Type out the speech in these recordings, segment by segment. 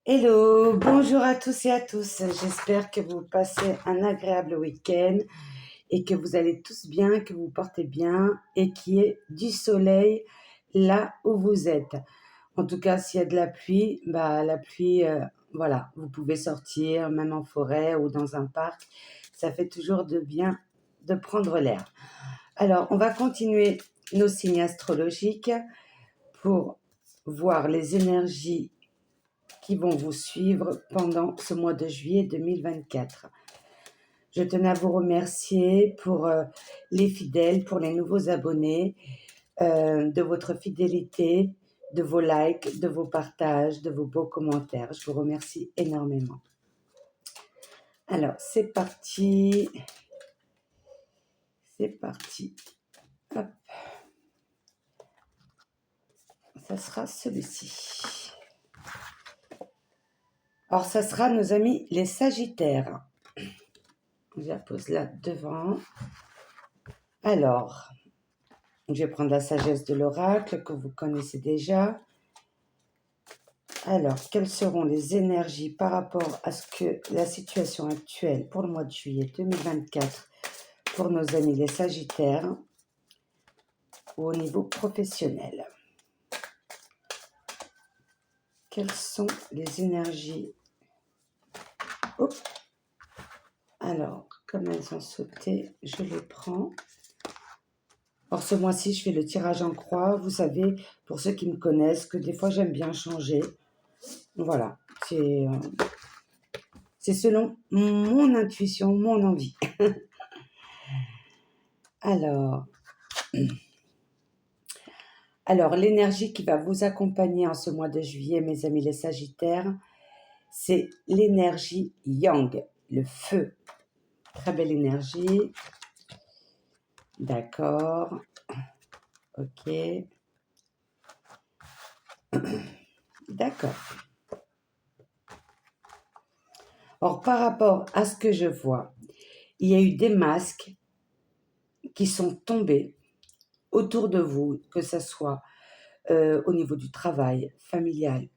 Hello, bonjour à tous et à tous. J'espère que vous passez un agréable week-end et que vous allez tous bien, que vous portez bien et qu'il y ait du soleil là où vous êtes. En tout cas, s'il y a de la pluie, la pluie, voilà, vous pouvez sortir, même en forêt ou dans un parc. Ça fait toujours de bien de prendre l'air. Alors, on va continuer nos signes astrologiques pour voir les énergies qui vont vous suivre pendant ce mois de juillet 2024. Je tenais à vous remercier pour les fidèles, pour les nouveaux abonnés, de votre fidélité, de vos likes, de vos partages, de vos beaux commentaires. Je vous remercie énormément. Alors, c'est parti. C'est parti. Hop. Ça sera celui-ci. Alors, ça sera nos amis les Sagittaires. Je la pose là devant. Alors, je vais prendre la sagesse de l'oracle que vous connaissez déjà. Alors, quelles seront les énergies par rapport à ce que la situation actuelle pour le mois de juillet 2024 pour nos amis les Sagittaires ou au niveau professionnel? Quelles sont les énergies? Oups. Alors, comme elles ont sauté, je les prends. Alors, ce mois-ci, je fais le tirage en croix. Vous savez, pour ceux qui me connaissent, que des fois, j'aime bien changer. Voilà, c'est selon mon intuition, mon envie. Alors, l'énergie qui va vous accompagner en ce mois de juillet, mes amis les Sagittaires, c'est l'énergie Yang, le feu. Très belle énergie. D'accord. Ok. D'accord. Or, par rapport à ce que je vois, il y a eu des masques qui sont tombés autour de vous, que ce soit au niveau du travail, familial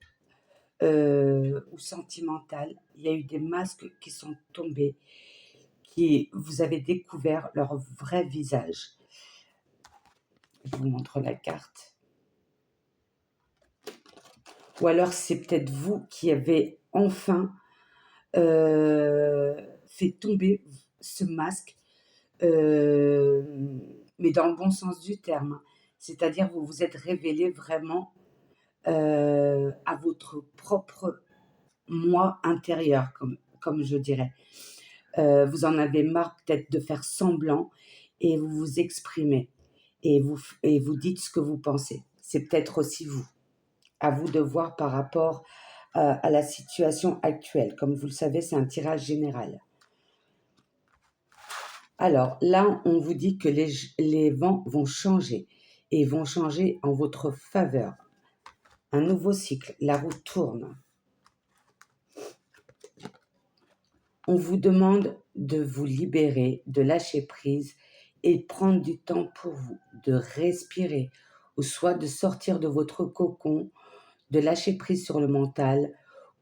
ou sentimental. Il y a eu des masques qui sont tombés, qui vous avez découvert leur vrai visage. Je vous montre la carte. Ou alors c'est peut-être vous qui avez enfin fait tomber ce masque, mais dans le bon sens du terme. C'est-à-dire vous vous êtes révélé vraiment à votre propre moi intérieur, comme je dirais. Vous en avez marre peut-être de faire semblant et vous vous exprimez et vous dites ce que vous pensez. C'est peut-être aussi vous. À vous de voir par rapport à la situation actuelle. Comme vous le savez, c'est un tirage général. Alors là, on vous dit que les vents vont changer et vont changer en votre faveur. Un nouveau cycle, la roue tourne. On vous demande de vous libérer, de lâcher prise et de prendre du temps pour vous, de respirer, ou soit de sortir de votre cocon, de lâcher prise sur le mental,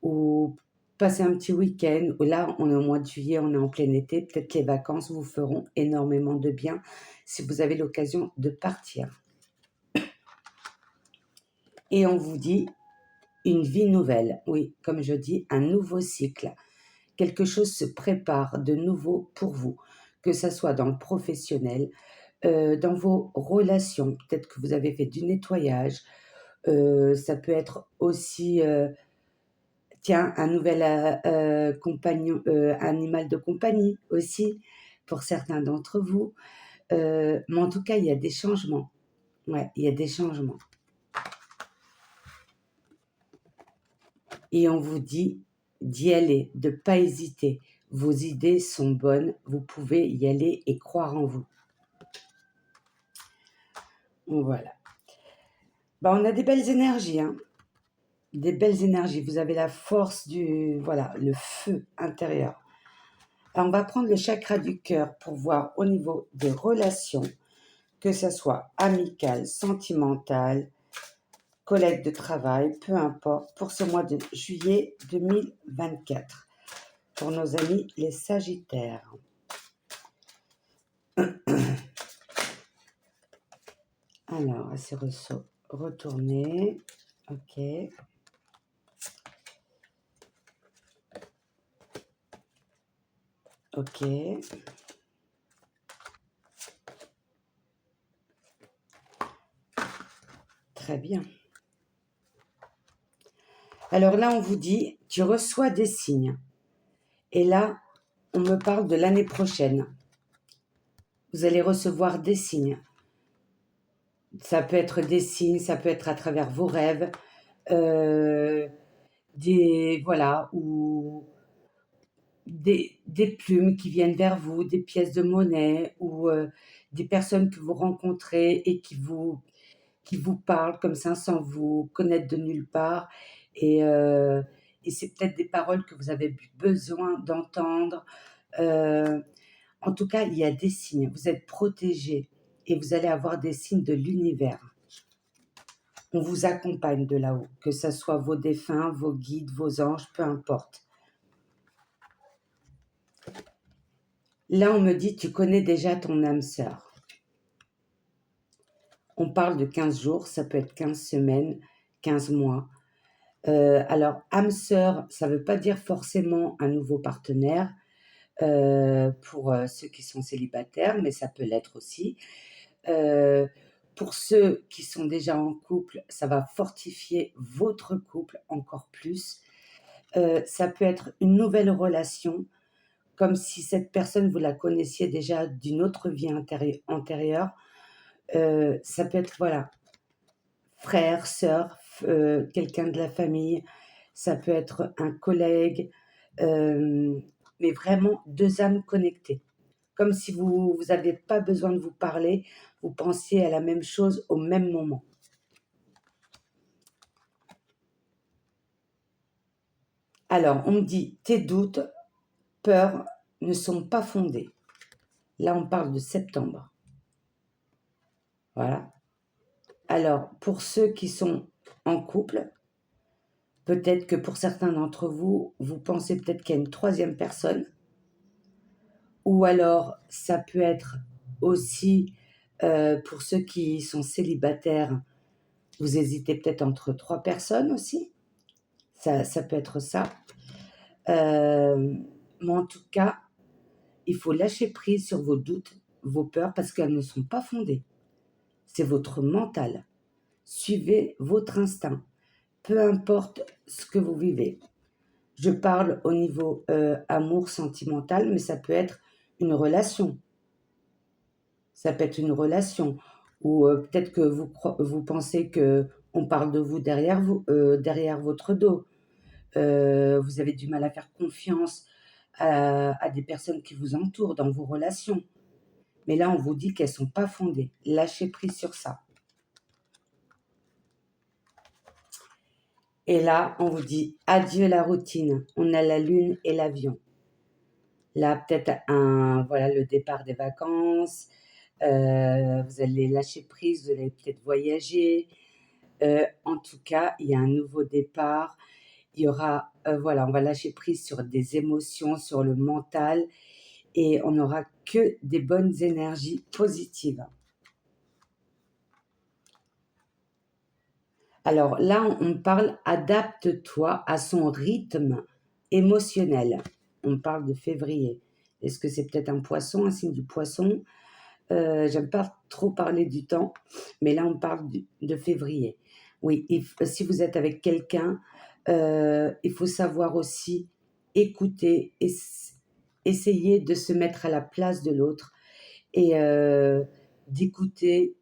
ou passer un petit week-end, où là, on est au mois de juillet, on est en plein été, peut-être les vacances vous feront énormément de bien si vous avez l'occasion de partir. Et on vous dit une vie nouvelle, oui, comme je dis, un nouveau cycle. Quelque chose se prépare de nouveau pour vous, que ce soit dans le professionnel, dans vos relations. Peut-être que vous avez fait du nettoyage. Ça peut être aussi, tiens, un nouvel compagnon, animal de compagnie aussi, pour certains d'entre vous. Mais en tout cas, il y a des changements. Ouais, il y a des changements. Et on vous dit d'y aller, de ne pas hésiter. Vos idées sont bonnes, vous pouvez y aller et croire en vous. Voilà. On a des belles énergies, hein. Des belles énergies. Vous avez la force voilà, le feu intérieur. Alors, on va prendre le chakra du cœur pour voir au niveau des relations, que ce soit amical, sentimental, collègues de travail, peu importe, pour ce mois de juillet 2024, pour nos amis les Sagittaires. Alors, elle s'est retournée. Ok. Ok. Très bien. Alors là, on vous dit, tu reçois des signes. Et là, on me parle de l'année prochaine. Vous allez recevoir des signes. Ça peut être des signes, ça peut être à travers vos rêves, voilà, ou des plumes qui viennent vers vous, des pièces de monnaie, ou des personnes que vous rencontrez et qui vous parlent comme ça sans vous connaître de nulle part. Et, euh, et c'est peut-être des paroles que vous avez besoin d'entendre. Euh, En tout cas, il y a des signes. Vous êtes protégés et vous allez avoir des signes de l'univers. On vous accompagne de là-haut, que ce soit vos défunts, vos guides, vos anges, peu importe. Là, on me dit, tu connais déjà ton âme sœur. On parle de 15 jours, ça peut être 15 semaines, 15 mois. Alors, âme sœur, ça ne veut pas dire forcément un nouveau partenaire pour ceux qui sont célibataires, mais ça peut l'être aussi. Pour ceux qui sont déjà en couple, ça va fortifier votre couple encore plus. Ça peut être une nouvelle relation, comme si cette personne, vous la connaissiez déjà d'une autre vie antérieure. Ça peut être, voilà, frère, sœur, quelqu'un de la famille. Ça peut être un collègue, mais vraiment deux âmes connectées. Comme si vous n'aviez pas besoin de vous parler, vous pensiez à la même chose au même moment. Alors, on me dit, tes doutes, peurs ne sont pas fondés. Là, on parle de septembre. Voilà. Alors, pour ceux qui sont en couple, peut-être que pour certains d'entre vous, vous pensez peut-être qu'il y a une troisième personne. Ou alors, ça peut être aussi, pour ceux qui sont célibataires, vous hésitez peut-être entre trois personnes aussi. Ça peut être ça. Mais en tout cas, il faut lâcher prise sur vos doutes, vos peurs, parce qu'elles ne sont pas fondées. C'est votre mental. Suivez votre instinct, peu importe ce que vous vivez. Je parle au niveau amour sentimental, mais ça peut être une relation. Ça peut être une relation. Ou peut-être que vous pensez qu'on parle de vous derrière votre dos. Vous avez du mal à faire confiance à des personnes qui vous entourent dans vos relations. Mais là, on vous dit qu'elles ne sont pas fondées. Lâchez prise sur ça. Et là, on vous dit adieu la routine. On a la lune et l'avion. Là, peut-être voilà, le départ des vacances. Vous allez lâcher prise, vous allez peut-être voyager. En tout cas, il y a un nouveau départ. Il y aura, voilà, on va lâcher prise sur des émotions, sur le mental. Et on n'aura que des bonnes énergies positives. Alors là, on parle adapte-toi à son rythme émotionnel. On parle de février. Est-ce que c'est peut-être un poisson, un signe du poisson? J'aime pas trop parler du temps, mais là on parle de février. Oui, si vous êtes avec quelqu'un, il faut savoir aussi écouter, essayer de se mettre à la place de l'autre et d'écouter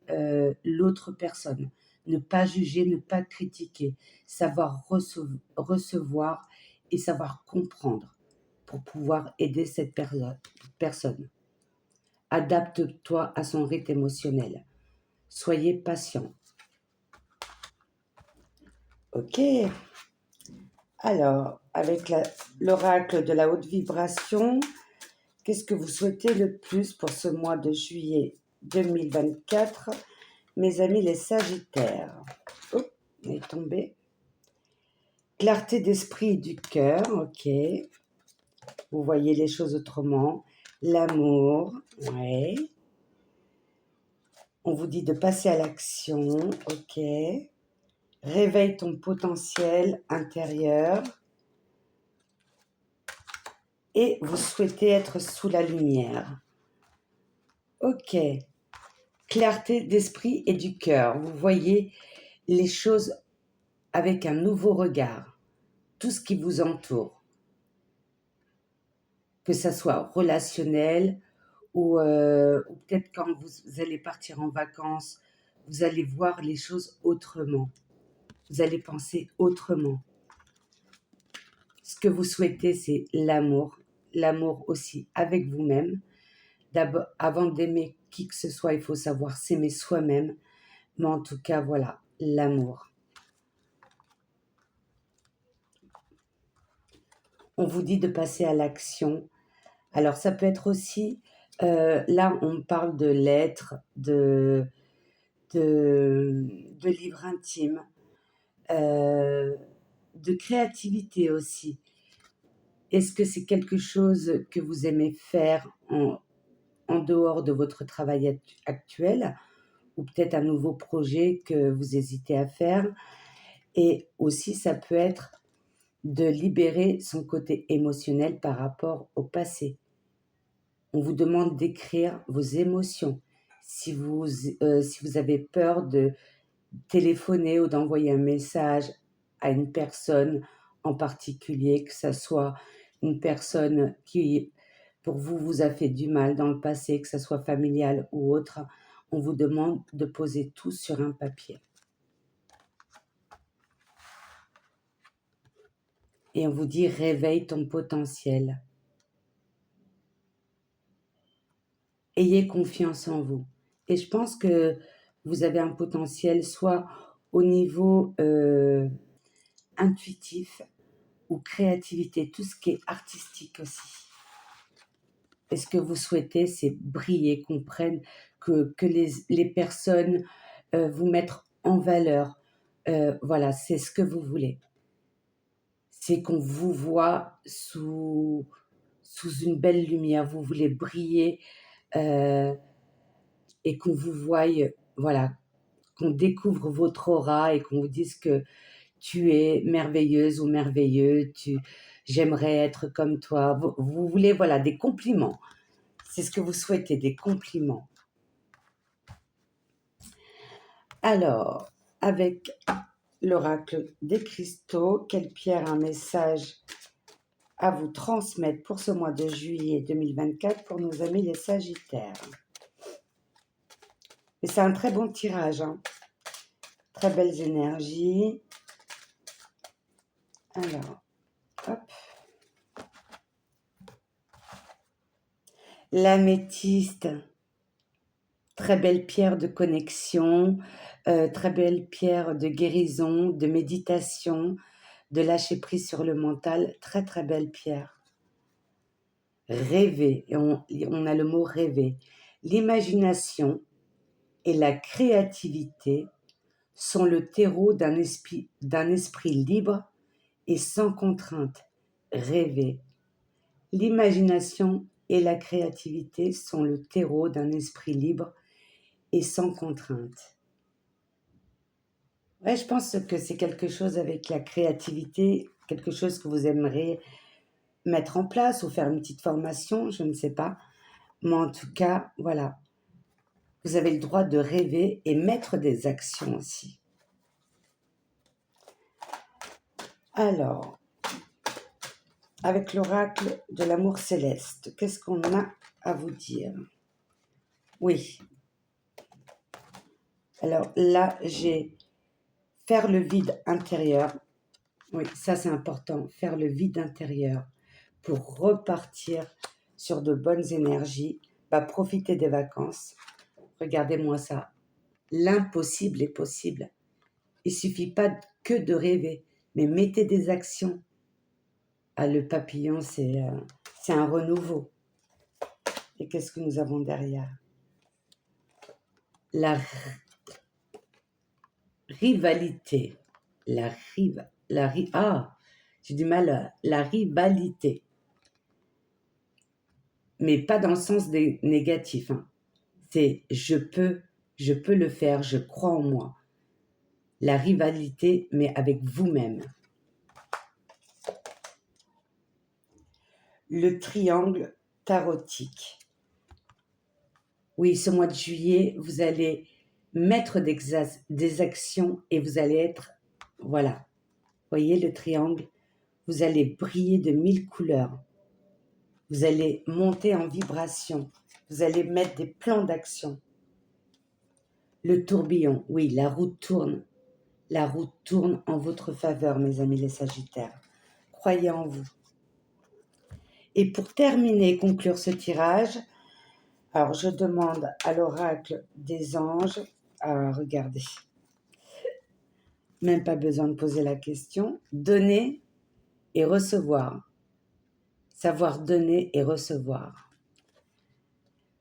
l'autre personne. Ne pas juger, ne pas critiquer, savoir recevoir et savoir comprendre pour pouvoir aider cette personne. Adapte-toi à son rythme émotionnel. Soyez patient. Ok. Alors, avec l'oracle de la haute vibration, qu'est-ce que vous souhaitez le plus pour ce mois de juillet 2024, mes amis les Sagittaires? Oh, est tombé. Clarté d'esprit et du cœur, ok. Vous voyez les choses autrement. L'amour, ouais. On vous dit de passer à l'action, ok. Réveille ton potentiel intérieur. Et vous souhaitez être sous la lumière. Ok. Clarté d'esprit et du cœur. Vous voyez les choses avec un nouveau regard. Tout ce qui vous entoure. Que ça soit relationnel ou peut-être quand vous allez partir en vacances, vous allez voir les choses autrement. Vous allez penser autrement. Ce que vous souhaitez, c'est l'amour. L'amour aussi avec vous-même. D'abord, avant d'aimer qui que ce soit, il faut savoir s'aimer soi-même. Mais en tout cas, voilà, l'amour. On vous dit de passer à l'action. Alors, ça peut être aussi, là, on parle de lettres, de livres intimes, de créativité aussi. Est-ce que c'est quelque chose que vous aimez faire en dehors de votre travail actuel ou peut-être un nouveau projet que vous hésitez à faire? Et aussi, ça peut être de libérer son côté émotionnel par rapport au passé. On vous demande d'écrire vos émotions. Si vous avez peur de téléphoner ou d'envoyer un message à une personne en particulier, que ce soit une personne qui, pour vous, vous a fait du mal dans le passé, que ce soit familial ou autre, on vous demande de poser tout sur un papier. Et on vous dit réveille ton potentiel. Ayez confiance en vous. Et je pense que vous avez un potentiel soit au niveau intuitif ou créativité, tout ce qui est artistique aussi. Et ce que vous souhaitez, c'est briller, que les personnes vous mettent en valeur. Voilà, c'est ce que vous voulez. C'est qu'on vous voit sous une belle lumière. Vous voulez briller et qu'on vous voie, voilà, qu'on découvre votre aura et qu'on vous dise que tu es merveilleuse ou merveilleux, j'aimerais être comme toi. Vous voulez, voilà, des compliments. C'est ce que vous souhaitez, des compliments. Alors, avec l'oracle des cristaux, quelle pierre a un message à vous transmettre pour ce mois de juillet 2024 pour nos amis les Sagittaires? Et c'est un très bon tirage, hein. Très belles énergies. Alors, hop. L'améthyste, très belle pierre de connexion, très belle pierre de guérison, de méditation, de lâcher prise sur le mental, très très belle pierre. Rêver, et on a le mot rêver. L'imagination et la créativité sont le terreau d'un esprit libre et sans contrainte. Rêver. L'imagination et la créativité sont le terreau d'un esprit libre et sans contrainte. Ouais, je pense que c'est quelque chose avec la créativité, quelque chose que vous aimeriez mettre en place ou faire une petite formation, je ne sais pas. Mais en tout cas, voilà, vous avez le droit de rêver et mettre des actions aussi. Alors, avec l'oracle de l'amour céleste, qu'est-ce qu'on a à vous dire? Oui. Alors là, j'ai faire le vide intérieur. Oui, ça c'est important, faire le vide intérieur pour repartir sur de bonnes énergies, profiter des vacances. Regardez-moi ça. L'impossible est possible. Il suffit pas que de rêver, mais mettez des actions. Ah, le papillon, c'est un renouveau. Et qu'est-ce que nous avons derrière? La rivalité. j'ai du mal, la rivalité. Mais pas dans le sens négatif, hein. C'est je peux le faire, je crois en moi. La rivalité, mais avec vous-même. Le triangle tarotique. Oui, ce mois de juillet, vous allez mettre des actions et vous allez être, voilà, voyez le triangle, vous allez briller de 1000 couleurs. Vous allez monter en vibration. Vous allez mettre des plans d'action. Le tourbillon, oui, la roue tourne. La roue tourne en votre faveur, mes amis les Sagittaires. Croyez en vous. Et pour terminer et conclure ce tirage, alors je demande à l'oracle des anges, regardez, même pas besoin de poser la question, donner et recevoir. Savoir donner et recevoir.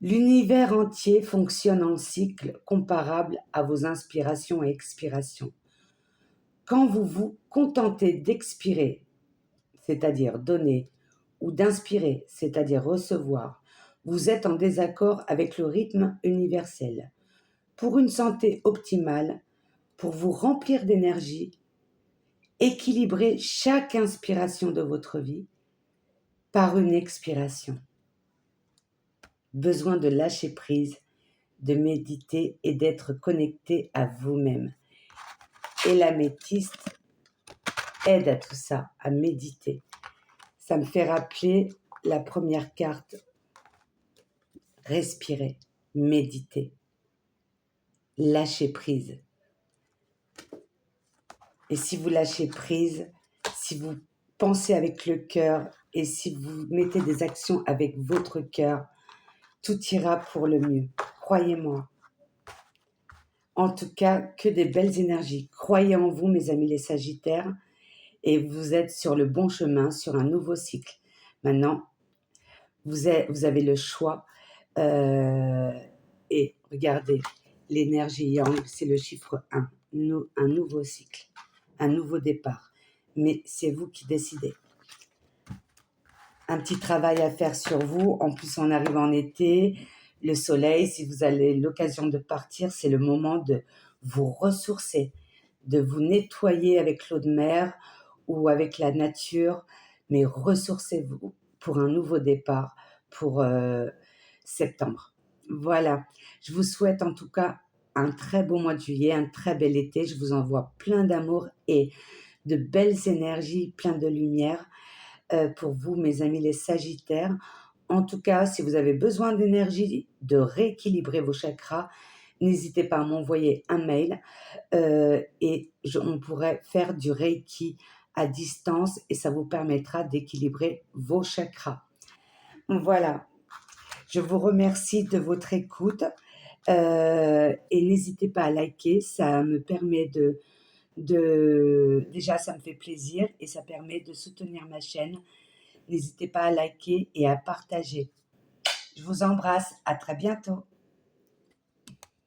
L'univers entier fonctionne en cycle comparable à vos inspirations et expirations. Quand vous vous contentez d'expirer, c'est-à-dire donner, ou d'inspirer, c'est-à-dire recevoir, vous êtes en désaccord avec le rythme universel. Pour une santé optimale, pour vous remplir d'énergie, équilibrez chaque inspiration de votre vie par une expiration. Besoin de lâcher prise, de méditer et d'être connecté à vous-même. Et l'améthyste aide à tout ça, à méditer. Ça me fait rappeler la première carte. Respirez, méditez, lâchez prise. Et si vous lâchez prise, si vous pensez avec le cœur et si vous mettez des actions avec votre cœur, tout ira pour le mieux. Croyez-moi. En tout cas, que des belles énergies. Croyez en vous, mes amis les Sagittaires, et vous êtes sur le bon chemin, sur un nouveau cycle. Maintenant, vous avez le choix. Et regardez, l'énergie yang, c'est le chiffre 1. Un nouveau cycle, un nouveau départ. Mais c'est vous qui décidez. Un petit travail à faire sur vous. En plus, on arrive en été. Le soleil, si vous avez l'occasion de partir, c'est le moment de vous ressourcer, de vous nettoyer avec l'eau de mer ou avec la nature, mais ressourcez-vous pour un nouveau départ, pour septembre. Voilà, je vous souhaite en tout cas un très beau mois de juillet, un très bel été. Je vous envoie plein d'amour et de belles énergies, plein de lumière pour vous, mes amis les Sagittaires. En tout cas, si vous avez besoin d'énergie, de rééquilibrer vos chakras, n'hésitez pas à m'envoyer un mail et on pourrait faire du Reiki à distance et ça vous permettra d'équilibrer vos chakras. Voilà, je vous remercie de votre écoute et n'hésitez pas à liker, ça me permet déjà ça me fait plaisir et ça permet de soutenir ma chaîne. N'hésitez pas à liker et à partager. Je vous embrasse, à très bientôt.